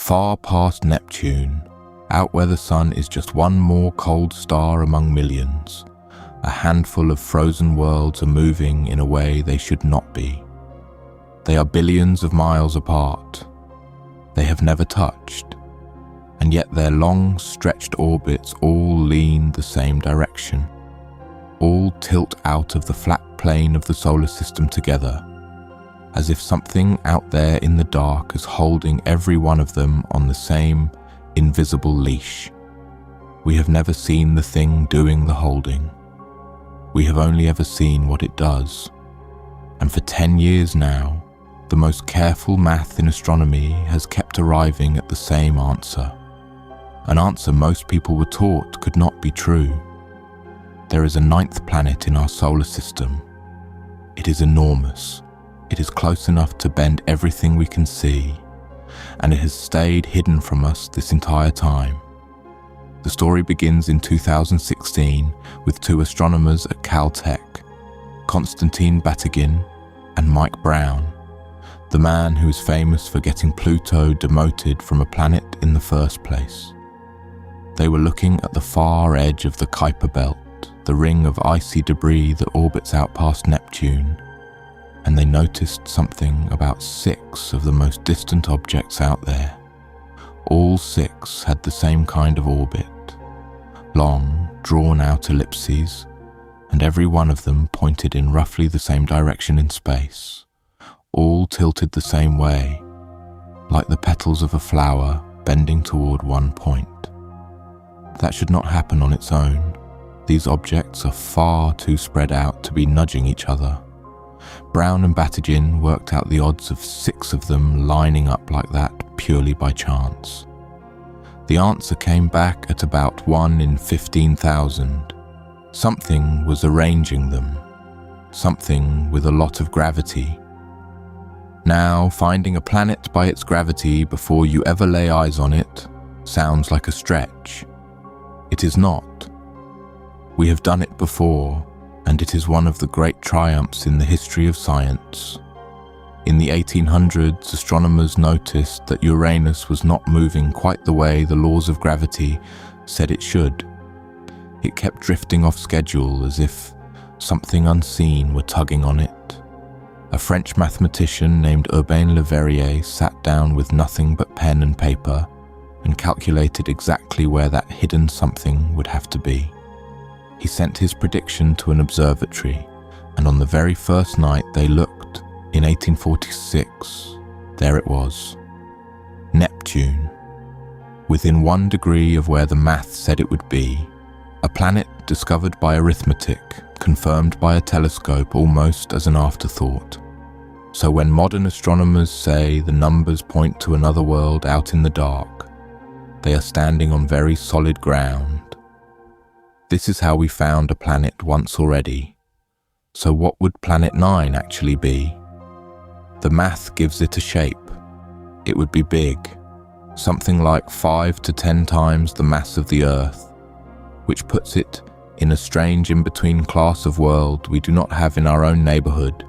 far past Neptune, out where the sun is just one more cold star among millions, a handful of frozen worlds are moving in a way they should not be. They are billions of miles apart. They have never touched, and yet their long stretched orbits all lean the same direction, all tilt out of the flat plane of the solar system together, as if something out there in the dark is holding every one of them on the same invisible leash. We have never seen the thing doing the holding. We have only ever seen what it does. And for 10 years now, the most careful math in astronomy has kept arriving at the same answer. An answer most people were taught could not be true. There is a 9th planet in our solar system. It is enormous. It is close enough to bend everything we can see, and it has stayed hidden from us this entire time. The story begins in 2016 with 2 astronomers at Caltech, Konstantin Batygin and Mike Brown, the man who is famous for getting Pluto demoted from a planet in the first place. They were looking at the far edge of the Kuiper Belt, the ring of icy debris that orbits out past Neptune, and they noticed something about 6 of the most distant objects out there. All 6 had the same kind of orbit, long, drawn-out ellipses, and every one of them pointed in roughly the same direction in space, all tilted the same way, like the petals of a flower bending toward one point. That should not happen on its own. These objects are far too spread out to be nudging each other. Brown and Batygin worked out the odds of 6 of them lining up like that purely by chance. The answer came back at about 1 in 15,000. Something was arranging them, something with a lot of gravity. Now, finding a planet by its gravity before you ever lay eyes on it sounds like a stretch. It is not. We have done it before, and it is one of the great triumphs in the history of science. In the 1800s, astronomers noticed that Uranus was not moving quite the way the laws of gravity said it should. It kept drifting off schedule as if something unseen were tugging on it. A French mathematician named Urbain Le Verrier sat down with nothing but pen and paper and calculated exactly where that hidden something would have to be. He sent his prediction to an observatory, and on the very first night they looked, in 1846, there it was. Neptune. Within 1 degree of where the math said it would be. A planet discovered by arithmetic, confirmed by a telescope almost as an afterthought. So when modern astronomers say the numbers point to another world out in the dark, they are standing on very solid ground. This is how we found a planet once already. So what would Planet 9 actually be? The math gives it a shape. It would be big, something like 5 to 10 times the mass of the Earth, which puts it in a strange in-between class of world we do not have in our own neighborhood,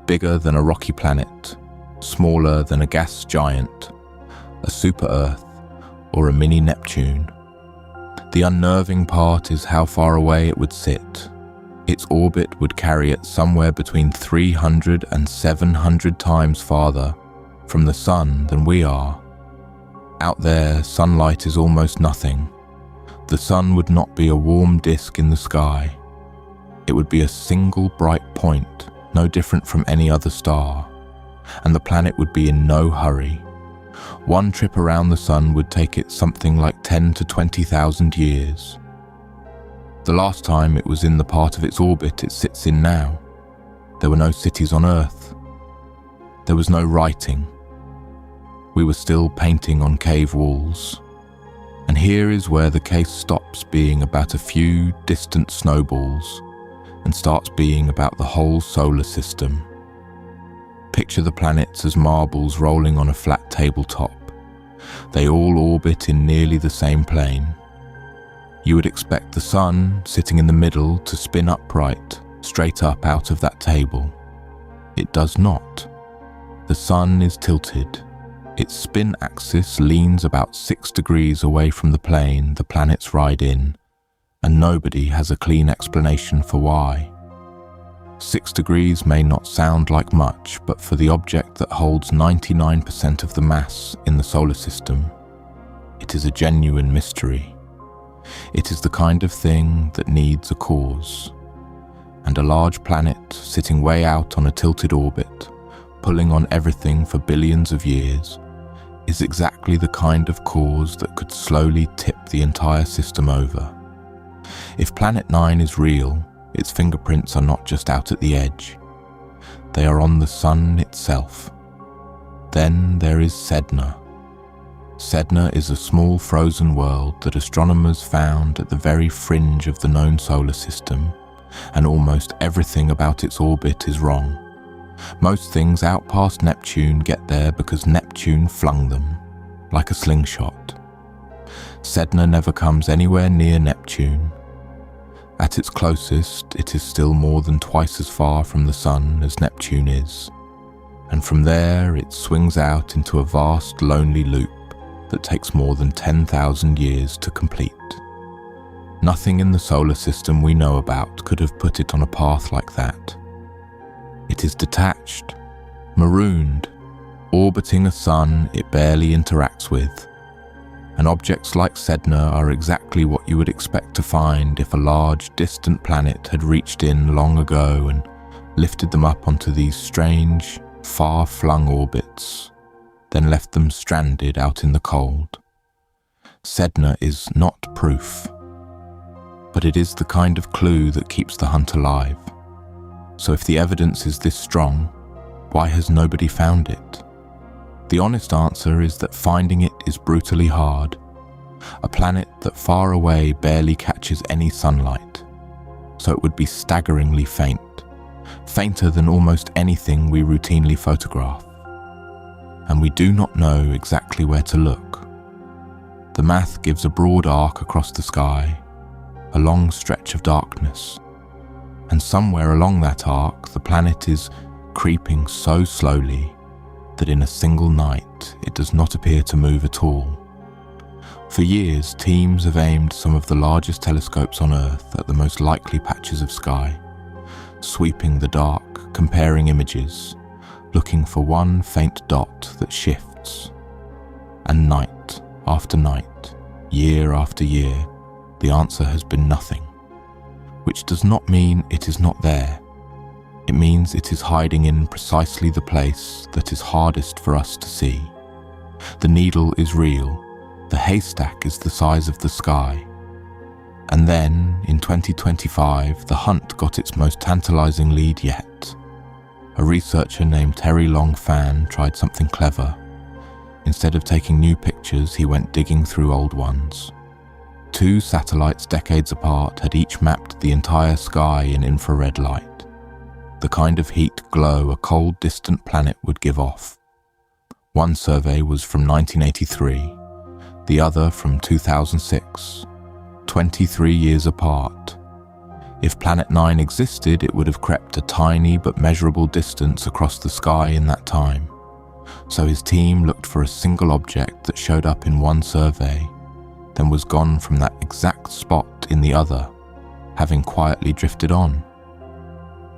bigger than a rocky planet, smaller than a gas giant, a super-Earth, or a mini Neptune. The unnerving part is how far away it would sit. Its orbit would carry it somewhere between 300 and 700 times farther from the Sun than we are. Out there, sunlight is almost nothing. The Sun would not be a warm disk in the sky. It would be a single bright point, no different from any other star, and the planet would be in no hurry. 1 trip around the Sun would take it something like 10 to 20,000 years. The last time it was in the part of its orbit it sits in now. There were no cities on Earth. There was no writing. We were still painting on cave walls. And here is where the case stops being about a few distant snowballs and starts being about the whole solar system. Picture the planets as marbles rolling on a flat tabletop. They all orbit in nearly the same plane. You would expect the Sun, sitting in the middle, to spin upright, straight up out of that table. It does not. The Sun is tilted. Its spin axis leans about 6 degrees away from the plane the planets ride in, and nobody has a clean explanation for why. 6 degrees may not sound like much, but for the object that holds 99% of the mass in the solar system, it is a genuine mystery. It is the kind of thing that needs a cause. And a large planet sitting way out on a tilted orbit, pulling on everything for billions of years, is exactly the kind of cause that could slowly tip the entire system over. If Planet 9 is real, its fingerprints are not just out at the edge. They are on the sun itself. Then there is Sedna. Sedna is a small frozen world that astronomers found at the very fringe of the known solar system, and almost everything about its orbit is wrong. Most things out past Neptune get there because Neptune flung them, like a slingshot. Sedna never comes anywhere near Neptune. At its closest, it is still more than twice as far from the Sun as Neptune is, and from there it swings out into a vast lonely loop that takes more than 10,000 years to complete. Nothing in the solar system we know about could have put it on a path like that. It is detached, marooned, orbiting a sun it barely interacts with, and objects like Sedna are exactly what you would expect to find if a large, distant planet had reached in long ago and lifted them up onto these strange, far-flung orbits, then left them stranded out in the cold. Sedna is not proof, but it is the kind of clue that keeps the hunt alive. So if the evidence is this strong, why has nobody found it? The honest answer is that finding it is brutally hard. A planet that far away barely catches any sunlight, so it would be staggeringly faint, fainter than almost anything we routinely photograph. And we do not know exactly where to look. The math gives a broad arc across the sky, a long stretch of darkness, and somewhere along that arc the planet is creeping so slowly that in a single night it does not appear to move at all. For years, teams have aimed some of the largest telescopes on Earth at the most likely patches of sky, sweeping the dark, comparing images, looking for one faint dot that shifts. And night after night, year after year, the answer has been nothing, which does not mean it is not there. It means it is hiding in precisely the place that is hardest for us to see. The needle is real. The haystack is the size of the sky. And then, in 2025, the hunt got its most tantalizing lead yet. A researcher named Terry Long Fan tried something clever. Instead of taking new pictures, he went digging through old ones. 2 satellites decades apart had each mapped the entire sky in infrared light, the kind of heat glow a cold, distant planet would give off. One survey was from 1983, the other from 2006, 23 years apart. If Planet 9 existed, it would have crept a tiny but measurable distance across the sky in that time. So his team looked for a single object that showed up in one survey, then was gone from that exact spot in the other, having quietly drifted on.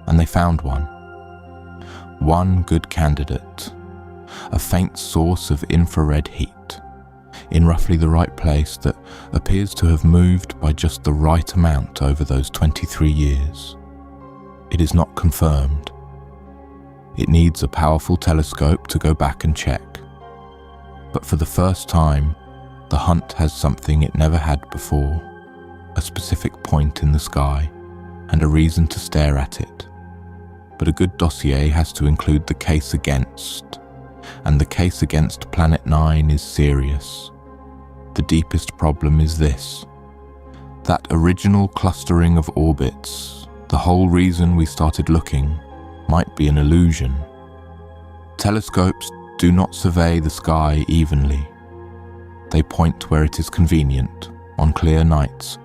And they found one. One good candidate, a faint source of infrared heat, in roughly the right place that appears to have moved by just the right amount over those 23 years. It is not confirmed. It needs a powerful telescope to go back and check. But for the first time, the hunt has something it never had before, a specific point in the sky, and a reason to stare at it. But a good dossier has to include the case against, and the case against Planet 9 is serious. The deepest problem is this: that original clustering of orbits, the whole reason we started looking, might be an illusion. Telescopes do not survey the sky evenly. They point where it is convenient, on clear nights,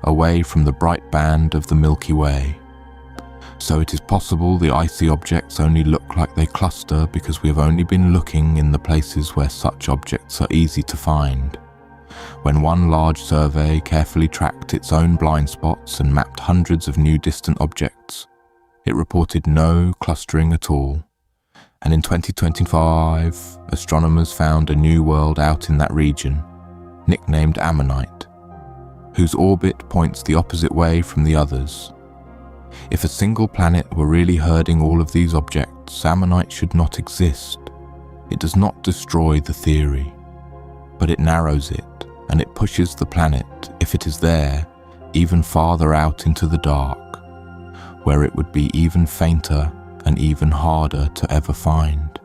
away from the bright band of the Milky Way. So it is possible the icy objects only look like they cluster because we have only been looking in the places where such objects are easy to find. When one large survey carefully tracked its own blind spots and mapped hundreds of new distant objects, it reported no clustering at all. And in 2025, astronomers found a new world out in that region, nicknamed Ammonite, whose orbit points the opposite way from the others. If a single planet were really herding all of these objects, Ammonite should not exist. It does not destroy the theory, but it narrows it, and it pushes the planet, if it is there, even farther out into the dark, where it would be even fainter and even harder to ever find.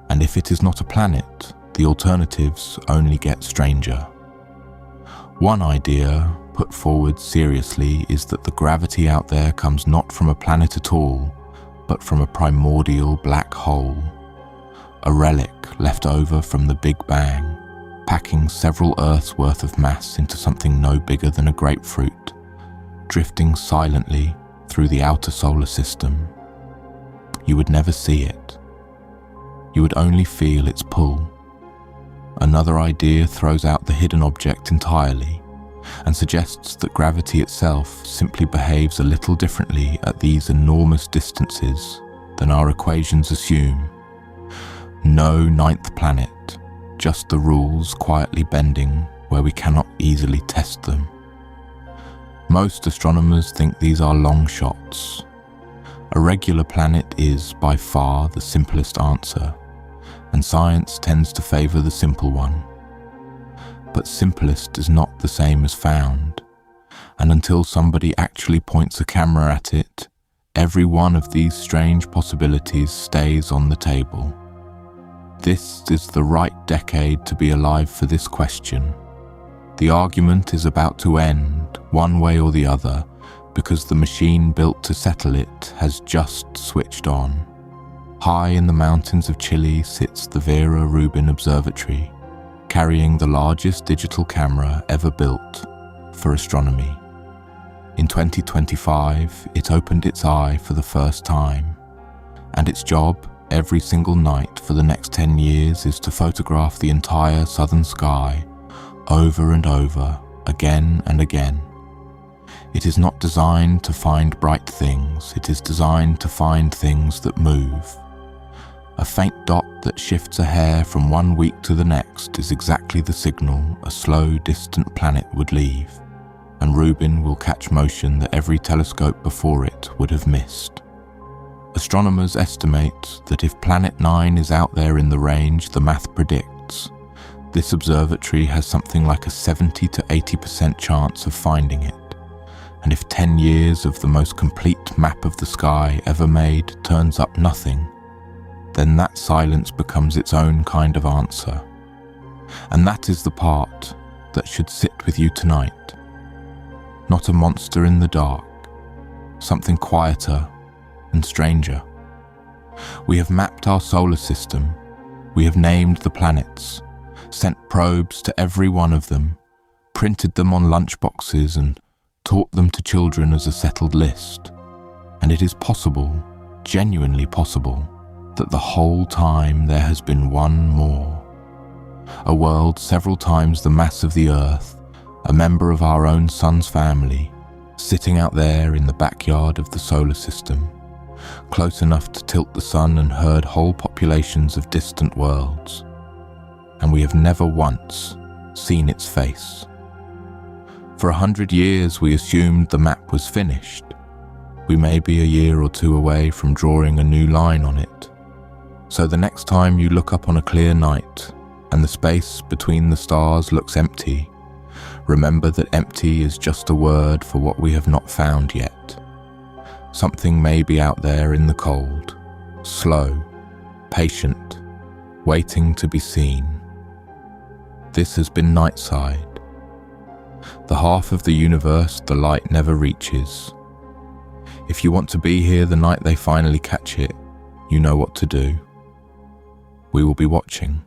And if it is not a planet, the alternatives only get stranger. One idea, put forward seriously, is that the gravity out there comes not from a planet at all, but from a primordial black hole, a relic left over from the Big Bang, packing several Earths' worth of mass into something no bigger than a grapefruit, drifting silently through the outer solar system. You would never see it. You would only feel its pull. Another idea throws out the hidden object entirely and suggests that gravity itself simply behaves a little differently at these enormous distances than our equations assume. No ninth planet, just the rules quietly bending where we cannot easily test them. Most astronomers think these are long shots. A regular planet is by far the simplest answer, and science tends to favour the simple one. But simplest is not the same as found, and until somebody actually points a camera at it, every one of these strange possibilities stays on the table. This is the right decade to be alive for this question. The argument is about to end, one way or the other, because the machine built to settle it has just switched on. High in the mountains of Chile sits the Vera Rubin Observatory, carrying the largest digital camera ever built for astronomy. In 2025, it opened its eye for the first time, and its job every single night for the next 10 years is to photograph the entire southern sky over and over, again and again. It is not designed to find bright things, it is designed to find things that move. A faint dot that shifts a hair from one week to the next is exactly the signal a slow, distant planet would leave, and Rubin will catch motion that every telescope before it would have missed. Astronomers estimate that if Planet 9 is out there in the range the math predicts, this observatory has something like a 70 to 80% chance of finding it. And if 10 years of the most complete map of the sky ever made turns up nothing, then that silence becomes its own kind of answer. And that is the part that should sit with you tonight. Not a monster in the dark, something quieter and stranger. We have mapped our solar system, we have named the planets, sent probes to every one of them, printed them on lunchboxes and taught them to children as a settled list. And it is possible, genuinely possible, that the whole time there has been one more. A world several times the mass of the Earth, a member of our own sun's family, sitting out there in the backyard of the solar system, close enough to tilt the sun and herd whole populations of distant worlds. And we have never once seen its face. For 100 years we assumed the map was finished. We may be a year or two away from drawing a new line on it. So the next time you look up on a clear night and the space between the stars looks empty, remember that empty is just a word for what we have not found yet. Something may be out there in the cold, slow, patient, waiting to be seen. This has been Nightside, the half of the universe the light never reaches. If you want to be here the night they finally catch it, you know what to do. We will be watching.